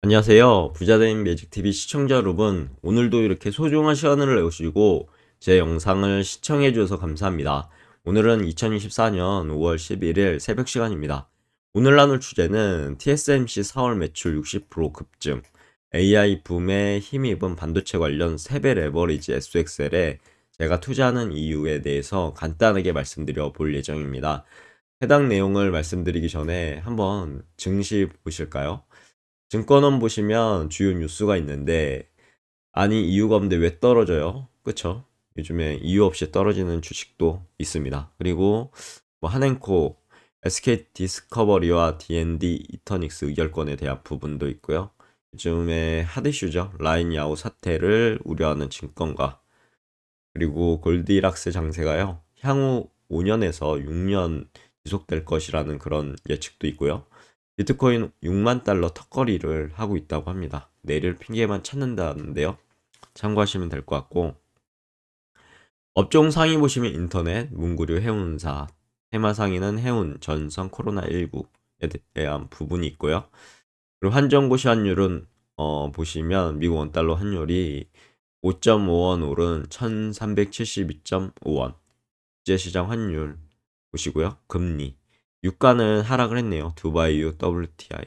안녕하세요. 부자된 매직TV 시청자 여러분. 오늘도 이렇게 소중한 시간을 내주시고 제 영상을 시청해 주셔서 감사합니다. 오늘은 2024년 5월 11일 새벽 시간입니다. 오늘 나눌 주제는 TSMC 4월 매출 60% 급증, AI 붐에 힘입은 반도체 관련 세배 레버리지 SOXL에 제가 투자하는 이유에 대해서 간단하게 말씀드려 볼 예정입니다. 해당 내용을 말씀드리기 전에 한번 증시 보실까요? 증권원 보시면 주요 뉴스가 있는데, 아니 이유가 없는데 왜 떨어져요? 그쵸? 요즘에 이유 없이 떨어지는 주식도 있습니다. 그리고 뭐 한행코, SK 디스커버리와 D&D 이터닉스 의결권에 대한 부분도 있고요. 요즘에 핫 이슈죠. 라인 야후 사태를 우려하는 증권가, 그리고 골디락스 장세가요, 향후 5년에서 6년 지속될 것이라는 그런 예측도 있고요. 비트코인 6만 달러 턱걸이를 하고 있다고 합니다. 내릴 핑계만 찾는다는데요. 참고하시면 될 것 같고, 업종 상위 보시면 인터넷, 문구류, 해운사, 테마 상위는 해운, 전선, 코로나19에 대한 부분이 있고요. 그리고 환전고시 환율은 보시면 미국 원달러 환율이 5.5원 오른 1372.5원. 국제시장 환율 보시고요. 금리. 유가는 하락을 했네요. 두바이유 WTI.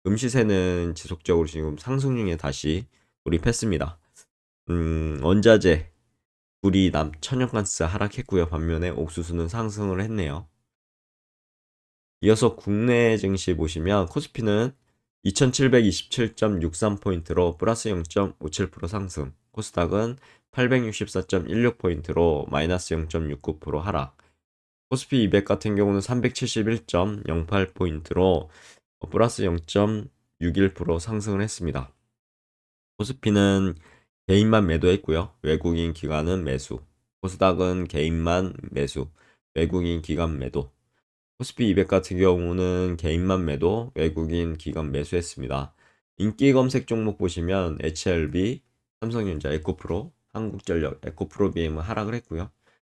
음시세는 지속적으로 지금 상승 중에 다시 돌입했습니다. 원자재, 구리남, 천연가스 하락했고요. 반면에 옥수수는 상승을 했네요. 이어서 국내 증시 보시면 코스피는 2727.63포인트로 플러스 0.57% 상승, 코스닥은 864.16포인트로 마이너스 0.69% 하락, 코스피 200 같은 경우는 371.08포인트로 플러스 0.61% 상승을 했습니다. 코스피는 개인만 매도했고요. 외국인 기관은 매수. 코스닥은 개인만 매수, 외국인 기관 매도. 코스피 200 같은 경우는 개인만 매도, 외국인 기관 매수했습니다. 인기 검색 종목 보시면 HLB, 삼성전자, 에코프로, 한국전력, 에코프로비엠은 하락을 했고요.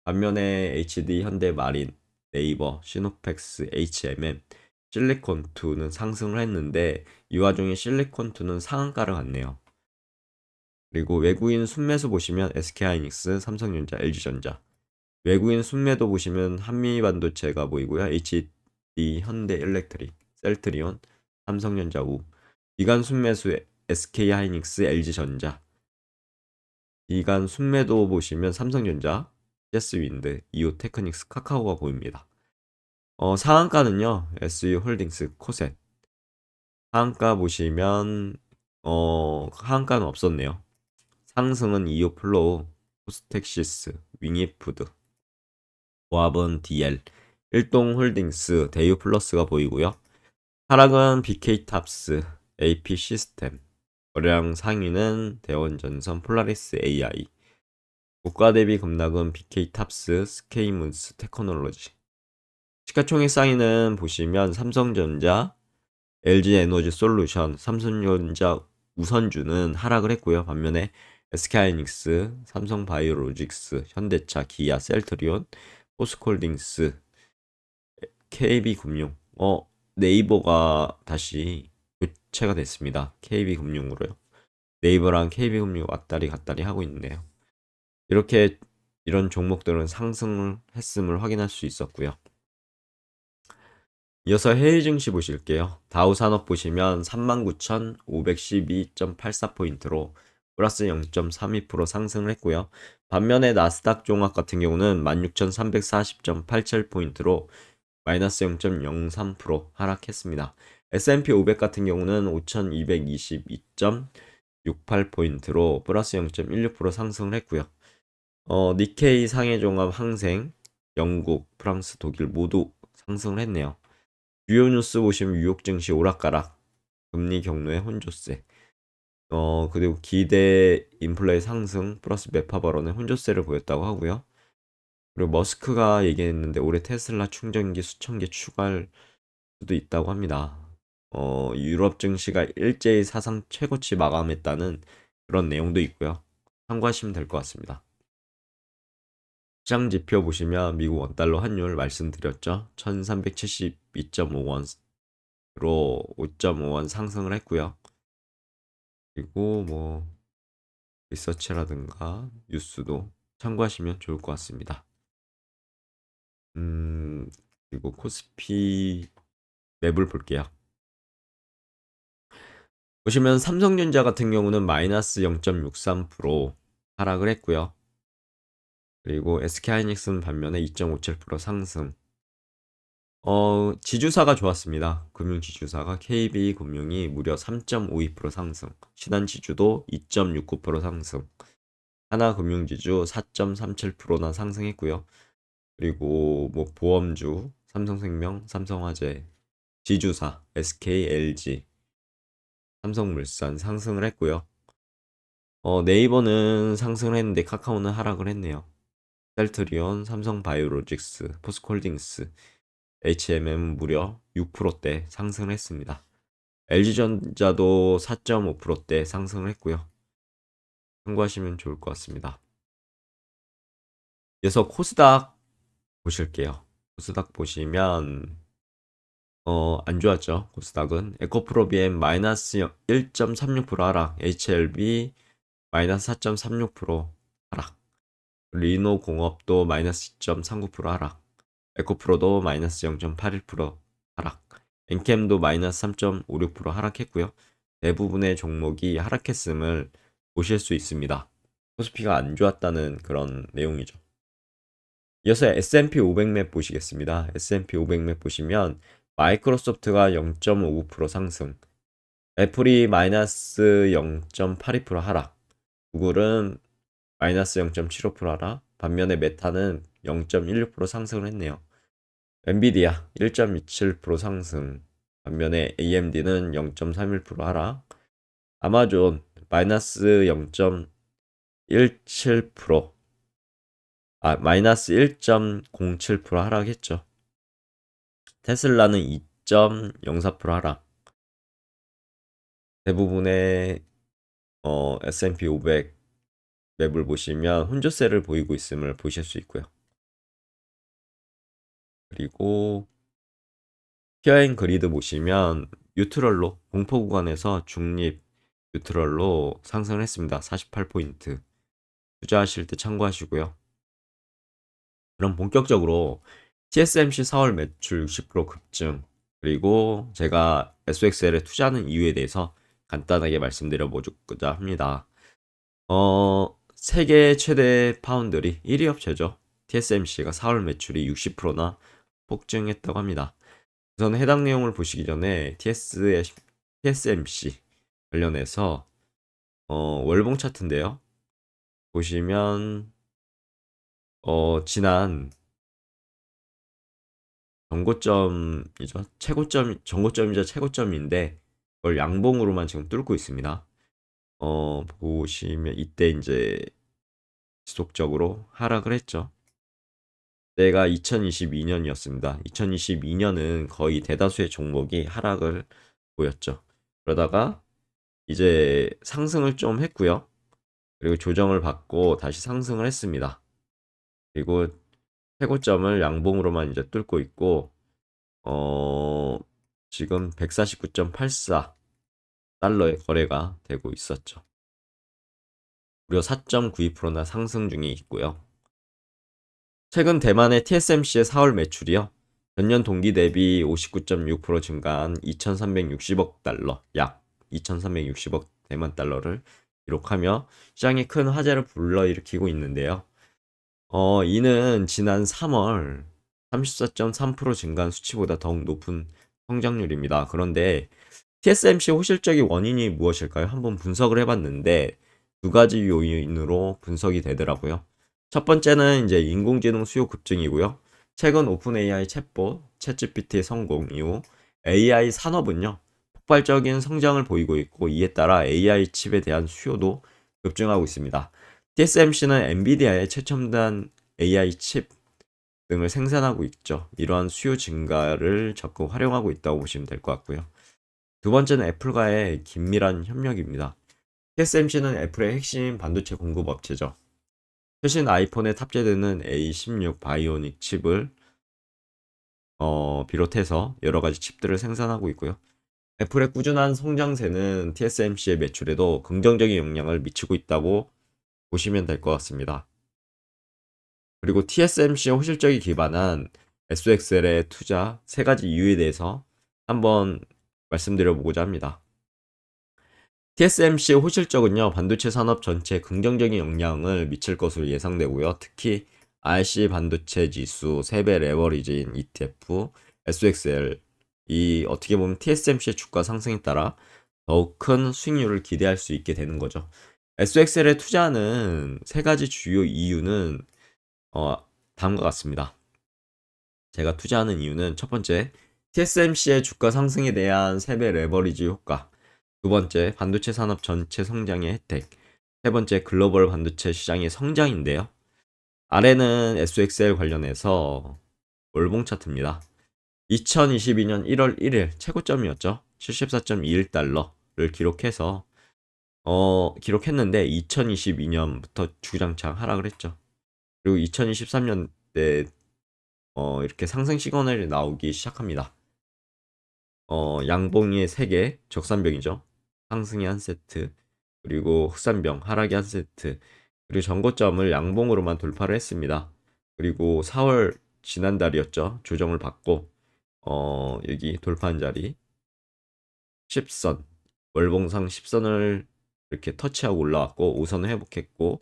반면에 HD, 현대마린, 네이버, 시노펙스, HMM, 실리콘2는 상승을 했는데 이 와중에 실리콘2는 상한가를 갔네요. 그리고 외국인 순매수 보시면 SK하이닉스, 삼성전자, LG전자. 외국인 순매도 보시면 한미반도체가 보이고요. HD, 현대일렉트릭, 셀트리온, 삼성전자 우. 기관 순매수 SK하이닉스, LG전자. 기관 순매도 보시면 삼성전자, 예스윈드, 이오테크닉스, 카카오가 보입니다. 상한가는요. SU홀딩스, 코셋. 상한가 보시면 상한가는 없었네요. 상승은 이오플로우, 코스텍시스, 윙이푸드, 조합은 DL, 일동홀딩스, 대유플러스가 보이고요. 하락은 BK탑스, AP시스템, 거래량 상위는 대원전선, 폴라리스 AI, 고가 대비 급락은 BK탑스, 스케이문스 테크놀로지. 시가총액 상위는 보시면 삼성전자, LG에너지솔루션, 삼성전자 우선주는 하락을 했고요. 반면에 SK하이닉스, 삼성바이오로직스, 현대차, 기아, 셀트리온, 포스콜딩스, KB금융, 네이버가 다시 교체가 됐습니다. KB금융으로요. 네이버랑 KB금융 왔다리 갔다리 하고 있네요. 이렇게 이런 종목들은 상승을 했음을 확인할 수 있었고요. 이어서 해외 증시 보실게요. 다우산업 보시면 39,512.84포인트로 플러스 0.32% 상승을 했고요. 반면에 나스닥 종합 같은 경우는 16,340.87포인트로 마이너스 0.03% 하락했습니다. S&P 500 같은 경우는 5,222.68포인트로 플러스 0.16% 상승을 했고요. 니케이 상해 종합 항생, 영국, 프랑스, 독일 모두 상승을 했네요. 주요 뉴스 보시면 뉴욕 증시 오락가락, 금리 경로의 혼조세, 그리고 기대 인플레 상승 플러스 매파 발언의 혼조세를 보였다고 하고요. 그리고 머스크가 얘기했는데 올해 테슬라 충전기 수천 개 추가할 수도 있다고 합니다. 유럽 증시가 일제히 사상 최고치 마감했다는 그런 내용도 있고요. 참고하시면 될 것 같습니다. 시장 지표 보시면 미국 원달러 환율 말씀드렸죠. 1372.5원으로 5.5원 상승을 했고요. 그리고 뭐 리서치라든가 뉴스도 참고하시면 좋을 것 같습니다. 음, 그리고 코스피 맵을 볼게요. 보시면 삼성전자 같은 경우는 마이너스 0.63% 하락을 했고요. 그리고 SK하이닉스는 반면에 2.57% 상승. 지주사가 좋았습니다. 금융지주사가 KB금융이 무려 3.52% 상승, 신한지주도 2.69% 상승, 하나금융지주 4.37%나 상승했고요. 그리고 뭐 보험주, 삼성생명, 삼성화재, 지주사, SK, LG, 삼성물산 상승을 했고요. 네이버는 상승을 했는데 카카오는 하락을 했네요. 셀트리온, 삼성바이오로직스, 포스코홀딩스, HMM 무려 6%대 상승을 했습니다. LG전자도 4.5%대 상승을 했고요. 참고하시면 좋을 것 같습니다. 이어서 코스닥 보실게요. 코스닥 보시면 안 좋았죠. 코스닥은 에코프로비엠 마이너스 1.36% 하락, HLB 마이너스 4.36% 하락, 리노공업도 마이너스 2.39% 하락, 에코프로도 마이너스 0.81% 하락, 엔캠도 마이너스 3.56% 하락했고요. 대부분의 종목이 하락했음을 보실 수 있습니다. 코스피가 안 좋았다는 그런 내용이죠. 이어서 S&P 500맵 보시겠습니다. S&P 500맵 보시면 마이크로소프트가 0.59% 상승, 애플이 마이너스 0.82% 하락, 구글은 마이너스 0.75% 하락, 반면에 메타는 0.16% 상승을 했네요. 엔비디아 1.27% 상승, 반면에 AMD는 0.31% 하락, 아마존 마이너스 0.17%, 마이너스 1.07% 하락했죠. 테슬라는 2.04% 하락. 대부분의 S&P 500 맵을 보시면 혼조세를 보이고 있음을 보실 수 있고요. 그리고 피어앤 그리드 보시면 뉴트럴로 공포 구간에서 중립 뉴트럴로 상승을 했습니다. 48포인트. 투자하실 때 참고하시고요. 그럼 본격적으로 TSMC 4월 매출 60% 급증, 그리고 제가 SXL에 투자하는 이유에 대해서 간단하게 말씀드려 보고자 합니다. 세계 최대 파운드리 1위 업체죠. TSMC가 4월 매출이 60%나 폭증했다고 합니다. 우선 해당 내용을 보시기 전에 TSMC 관련해서 월봉 차트인데요. 보시면 지난 전고점이죠. 전고점이자 최고점인데 그걸 양봉으로만 지금 뚫고 있습니다. 보시면 이때 이제 지속적으로 하락을 했죠. 때가 2022년이었습니다. 2022년은 거의 대다수의 종목이 하락을 보였죠. 그러다가 이제 상승을 좀 했고요. 그리고 조정을 받고 다시 상승을 했습니다. 그리고 최고점을 양봉으로만 이제 뚫고 있고 지금 149.84 달러의 거래가 되고 있었죠. 무려 4.92%나 상승 중에 있고요. 최근 대만의 TSMC의 4월 매출이요. 전년 동기 대비 59.6% 증가한 2,360억 달러, 약 2,360억 대만 달러를 기록하며 시장에 큰 화제를 불러일으키고 있는데요. 이는 지난 3월 34.3% 증가한 수치보다 더욱 높은 성장률입니다. 그런데 TSMC 호실적인 원인이 무엇일까요? 한번 분석을 해봤는데 두 가지 요인으로 분석이 되더라고요. 첫 번째는 이제 인공지능 수요 급증이고요. 최근 오픈 AI 챗봇, 챗GPT 성공 이후 AI 산업은요, 폭발적인 성장을 보이고 있고 이에 따라 AI 칩에 대한 수요도 급증하고 있습니다. TSMC는 엔비디아의 최첨단 AI 칩 등을 생산하고 있죠. 이러한 수요 증가를 적극 활용하고 있다고 보시면 될 것 같고요. 두 번째는 애플과의 긴밀한 협력입니다. TSMC는 애플의 핵심 반도체 공급 업체죠. 최신 아이폰에 탑재되는 A16 바이오닉 칩을 비롯해서 여러 가지 칩들을 생산하고 있고요. 애플의 꾸준한 성장세는 TSMC의 매출에도 긍정적인 영향을 미치고 있다고 보시면 될 것 같습니다. 그리고 TSMC의 호실적이 기반한 SOXL의 투자 세 가지 이유에 대해서 한번 말씀드려보고자 합니다. TSMC의 호실적은요, 반도체 산업 전체에 긍정적인 영향을 미칠 것으로 예상되고요. 특히 RC 반도체 지수, 3배 레버리지인 ETF, SOXL, 이 어떻게 보면 TSMC의 주가 상승에 따라 더욱 큰 수익률을 기대할 수 있게 되는 거죠. SOXL에 투자하는 세 가지 주요 이유는 어, 다음과 같습니다. 제가 투자하는 이유는 첫 번째, TSMC의 주가 상승에 대한 3배 레버리지 효과. 두 번째, 반도체 산업 전체 성장의 혜택. 세 번째, 글로벌 반도체 시장의 성장인데요. 아래는 SOXL 관련해서 월봉 차트입니다. 2022년 1월 1일 최고점이었죠. 74.21달러를 기록했는데 2022년부터 주장창 하락을 했죠. 그리고 2023년대 이렇게 상승 시그널이 나오기 시작합니다. 양봉이 3개, 적산병이죠. 상승이 한 세트, 그리고 흑산병, 하락이 한 세트, 그리고 전고점을 양봉으로만 돌파를 했습니다. 그리고 4월 지난달이었죠. 조정을 받고, 여기 돌파한 자리, 10선, 월봉상 10선을 이렇게 터치하고 올라왔고, 5선을 회복했고,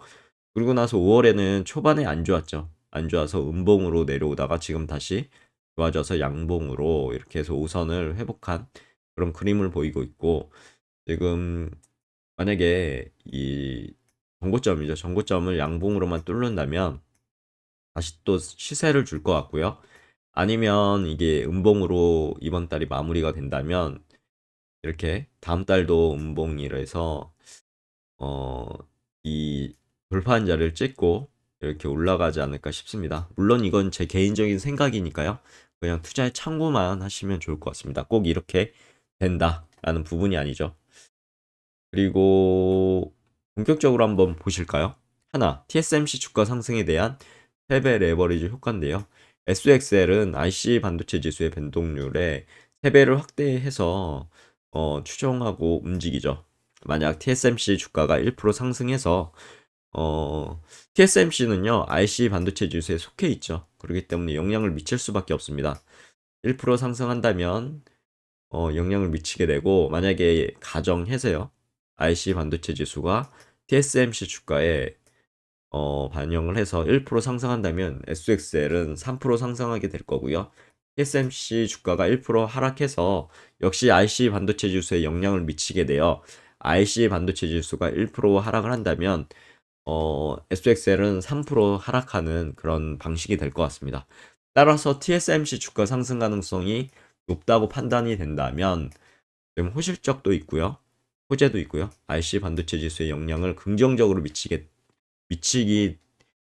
그리고 나서 5월에는 초반에 안 좋았죠. 안 좋아서 음봉으로 내려오다가 지금 다시 좋아져서 양봉으로 이렇게 해서 5선을 회복한 그런 그림을 보이고 있고, 지금 만약에 이 정고점이죠. 정고점을 양봉으로만 뚫는다면 다시 또 시세를 줄 것 같고요. 아니면 이게 음봉으로 이번 달이 마무리가 된다면 이렇게 다음 달도 음봉이라서 어, 이 돌파한 자리를 찍고 이렇게 올라가지 않을까 싶습니다. 물론 이건 제 개인적인 생각이니까요. 그냥 투자에 참고만 하시면 좋을 것 같습니다. 꼭 이렇게 된다라는 부분이 아니죠. 그리고 본격적으로 한번 보실까요? 하나, TSMC 주가 상승에 대한 3배 레버리지 효과인데요. SOXL은 IC 반도체 지수의 변동률에 3배를 확대해서 추정하고 움직이죠. 만약 TSMC 주가가 1% 상승해서 TSMC는요, IC 반도체 지수에 속해 있죠. 그렇기 때문에 영향을 미칠 수밖에 없습니다. 1% 상승한다면 영향을 미치게 되고, 만약에 가정해서요, IC 반도체 지수가 TSMC 주가에 반영을 해서 1% 상승한다면 SOXL은 3% 상승하게 될 거고요. TSMC 주가가 1% 하락해서 역시 IC 반도체 지수에 영향을 미치게 되어 IC 반도체 지수가 1% 하락을 한다면 SOXL은 3% 하락하는 그런 방식이 될 것 같습니다. 따라서 TSMC 주가 상승 가능성이 높다고 판단이 된다면 지금 호실적도 있고요. 호재도 있고요. IC 반도체 지수의 영향을 긍정적으로 미치기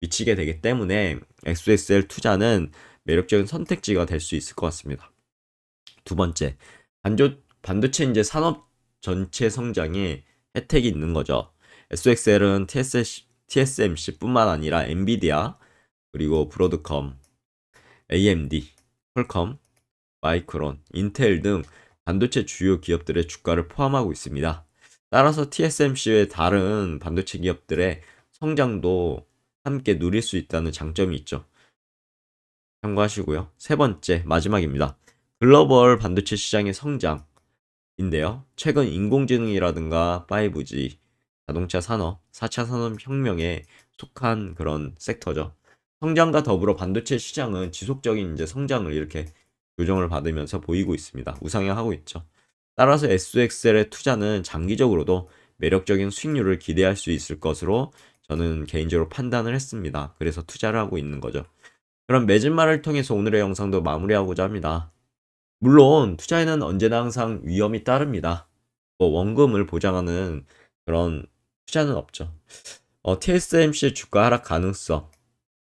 미치게 되기 때문에 XSL 투자는 매력적인 선택지가 될 수 있을 것 같습니다. 두 번째, 반도체 이제 산업 전체 성장에 혜택이 있는 거죠. SOXL은 TSMC뿐만 아니라 엔비디아, 그리고 브로드컴, AMD, 퀄컴, 마이크론, 인텔 등 반도체 주요 기업들의 주가를 포함하고 있습니다. 따라서 TSMC의 다른 반도체 기업들의 성장도 함께 누릴 수 있다는 장점이 있죠. 참고하시고요. 세 번째, 마지막입니다. 글로벌 반도체 시장의 성장인데요. 최근 인공지능이라든가 5G, 자동차 산업, 4차 산업혁명에 속한 그런 섹터죠. 성장과 더불어 반도체 시장은 지속적인 이제 성장을 이렇게 조정을 받으면서 보이고 있습니다. 우상향하고 있죠. 따라서 SOXL의 투자는 장기적으로도 매력적인 수익률을 기대할 수 있을 것으로 저는 개인적으로 판단을 했습니다. 그래서 투자를 하고 있는 거죠. 그럼 매진말을 통해서 오늘의 영상도 마무리하고자 합니다. 물론 투자에는 언제나 항상 위험이 따릅니다. 뭐 원금을 보장하는 그런 투자는 없죠. TSMC 주가 하락 가능성,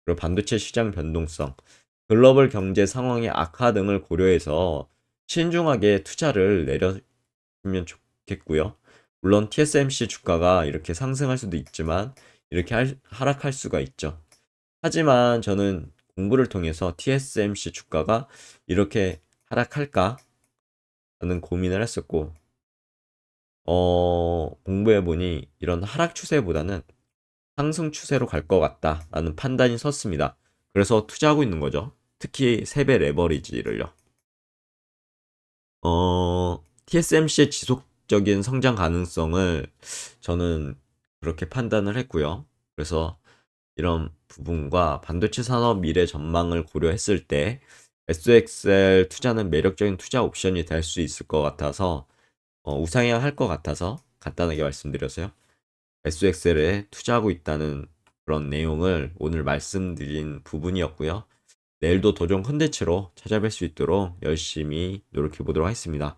그리고 반도체 시장 변동성, 글로벌 경제 상황의 악화 등을 고려해서 신중하게 투자를 내렸으면 좋겠고요. 물론 TSMC 주가가 이렇게 상승할 수도 있지만 이렇게 하락할 수가 있죠. 하지만 저는 공부를 통해서 TSMC 주가가 이렇게 하락할까? 라는 고민을 했었고, 공부해보니 이런 하락 추세보다는 상승 추세로 갈 것 같다라는 판단이 섰습니다. 그래서 투자하고 있는 거죠. 특히 3배 레버리지를요. TSMC의 지속적인 성장 가능성을 저는 그렇게 판단을 했고요. 그래서 이런 부분과 반도체 산업 미래 전망을 고려했을 때 SXL 투자는 매력적인 투자 옵션이 될 수 있을 것 같아서 우상향할 것 같아서 간단하게 말씀드렸어요. SXL에 투자하고 있다는 그런 내용을 오늘 말씀드린 부분이었고요. 내일도 도전 콘텐츠로 찾아뵐 수 있도록 열심히 노력해 보도록 하겠습니다.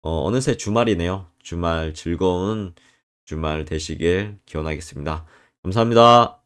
어느새 주말이네요. 주말 즐거운 주말 되시길 기원하겠습니다. 감사합니다.